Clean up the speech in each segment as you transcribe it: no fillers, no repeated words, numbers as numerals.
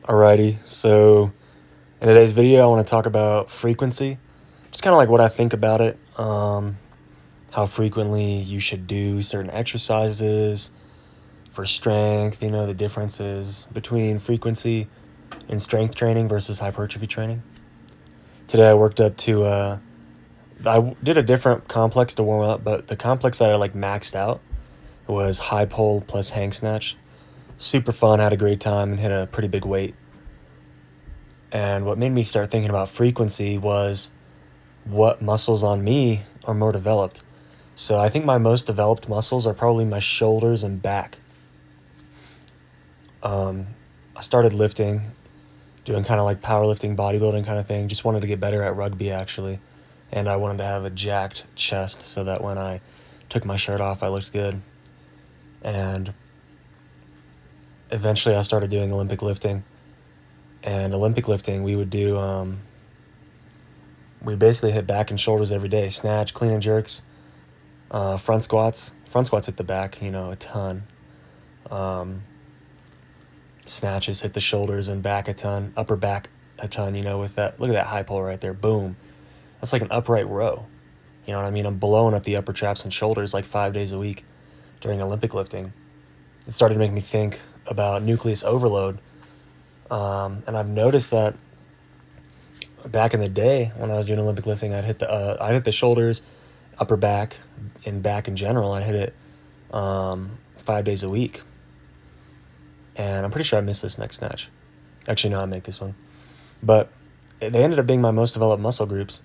Alrighty, so in today's video, I want to talk about frequency, just kind of like what I think about it, how frequently you should do certain exercises for strength, the differences between frequency and strength training versus hypertrophy training. Today I worked up to, I did a different complex to warm up, but the complex that I maxed out was high pull plus hang snatch. Super fun, had a great time, and hit a pretty big weight. And what made me start thinking about frequency was what muscles on me are more developed. So I think my most developed muscles are probably my shoulders and back. I started lifting, doing kind of like powerlifting, bodybuilding kind of thing. Just wanted to get better at rugby, actually. And I wanted to have a jacked chest so that when I took my shirt off, I looked good. And eventually I started doing Olympic lifting. And Olympic lifting, we would do, we basically hit back and shoulders every day. Snatch, clean and jerks, front squats. Front squats hit the back, a ton. Snatches hit the shoulders and back a ton. Upper back a ton, with that. Look at that high pull right there. Boom. That's like an upright row. You know what I mean? I'm blowing up the upper traps and shoulders like 5 days a week during Olympic lifting. It started to make me think about nucleus overload. And I've noticed that back in the day when I was doing Olympic lifting, I'd hit the shoulders, upper back, and back in general. I hit it 5 days a week. And I'm pretty sure I missed this next snatch. Actually, no, I make this one. But they ended up being my most developed muscle groups.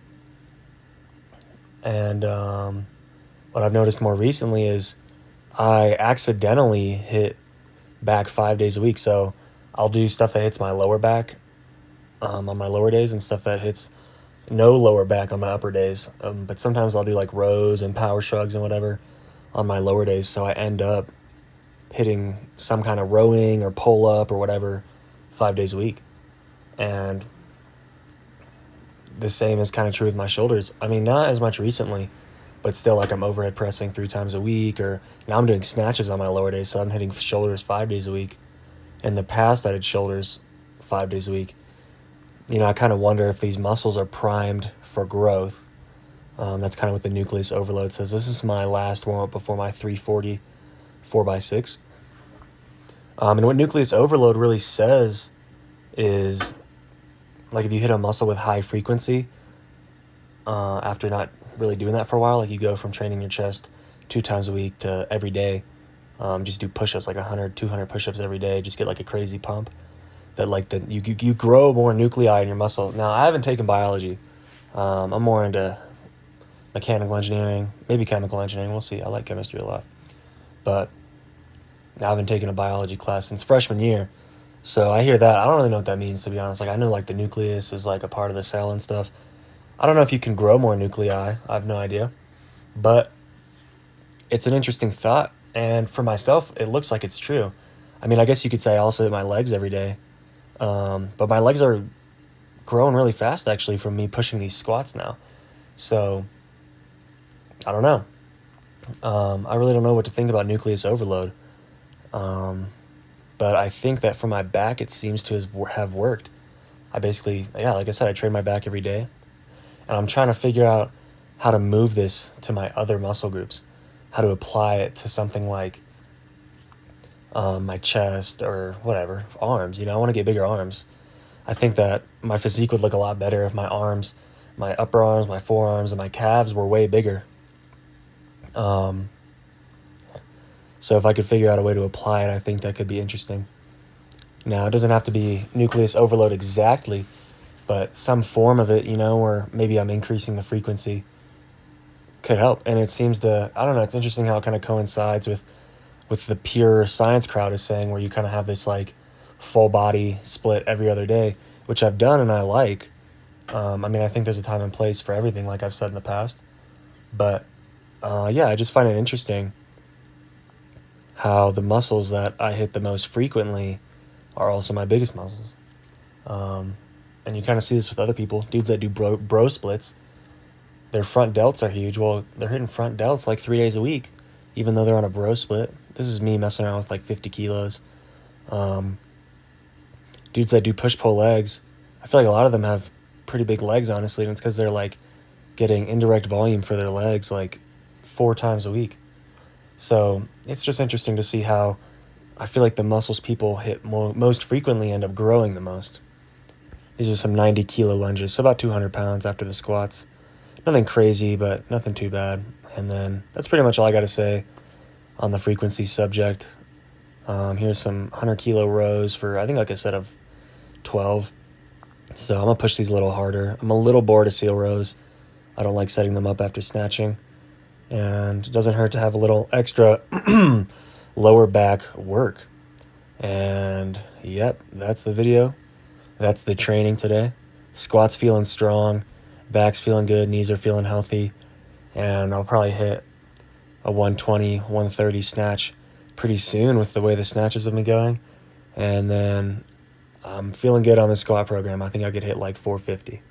And what I've noticed more recently is I accidentally hit back 5 days a week. So I'll do stuff that hits my lower back on my lower days and stuff that hits no lower back on my upper days. But sometimes I'll do like rows and power shrugs and whatever on my lower days. So I end up hitting some kind of rowing or pull up or whatever 5 days a week. And the same is kind of true with my shoulders. I mean, not as much recently, but still, like, I'm overhead pressing 3 times a week, or now I'm doing snatches on my lower days, so I'm hitting shoulders 5 days a week. In the past, I did shoulders 5 days a week. I kind of wonder if these muscles are primed for growth. That's kind of what the nucleus overload says. This is my last warm-up before my 340 4x6. And what nucleus overload really says is, like, if you hit a muscle with high frequency, after not really doing that for a while, like you go from training your chest 2 times a week to every day, just do push-ups, like 100, 200 push-ups every day, just get like a crazy pump, that like you grow more nuclei in your muscle. Now, I haven't taken biology. I'm more into mechanical engineering, maybe chemical engineering. We'll see. I like chemistry a lot. But I haven't taken a biology class since freshman year. So I hear that. I don't really know what that means, to be honest. Like, I know like the nucleus is like a part of the cell and stuff. I don't know if you can grow more nuclei. I have no idea. But it's an interesting thought. And for myself, it looks like it's true. I mean, I guess you could say I also hit my legs every day. But my legs are growing really fast, actually, from me pushing these squats now. So I don't know. I really don't know what to think about nucleus overload. But I think that for my back, it seems to have worked. I basically, like I said, I train my back every day. And I'm trying to figure out how to move this to my other muscle groups, how to apply it to something like my chest or whatever, arms. I want to get bigger arms. I think that my physique would look a lot better if my arms, my upper arms, my forearms, and my calves were way bigger. So if I could figure out a way to apply it, I think that could be interesting. Now, it doesn't have to be nucleus overload exactly, but some form of it, where maybe I'm increasing the frequency could help. And it seems to, I don't know, it's interesting how it kind of coincides with the pure science crowd is saying, where you kind of have this like full body split every other day, which I've done and I like. I mean, I think there's a time and place for everything, like I've said in the past. But I just find it interesting how the muscles that I hit the most frequently are also my biggest muscles. And you kind of see this with other people, dudes that do bro splits. Their front delts are huge. Well, they're hitting front delts like 3 days a week, even though they're on a bro split. This is me messing around with like 50 kilos. dudes that do push-pull legs, I feel like a lot of them have pretty big legs, honestly, and it's because they're like getting indirect volume for their legs like 4 times a week. So it's just interesting to see how I feel like the muscles people hit most frequently end up growing the most. These are some 90 kilo lunges, so about 200 pounds after the squats. Nothing crazy, but nothing too bad. And then that's pretty much all I got to say on the frequency subject. Here's some 100 kilo rows for, I think, like I said, of 12. So I'm going to push these a little harder. I'm a little bored of seal rows. I don't like setting them up after snatching. And it doesn't hurt to have a little extra lower back work. And yep, that's the video. That's the training today. Squats feeling strong, back's feeling good, knees are feeling healthy, and I'll probably hit a 120, 130 snatch pretty soon with the way the snatches have been going. And then I'm feeling good on the squat program. I think I could hit like 450.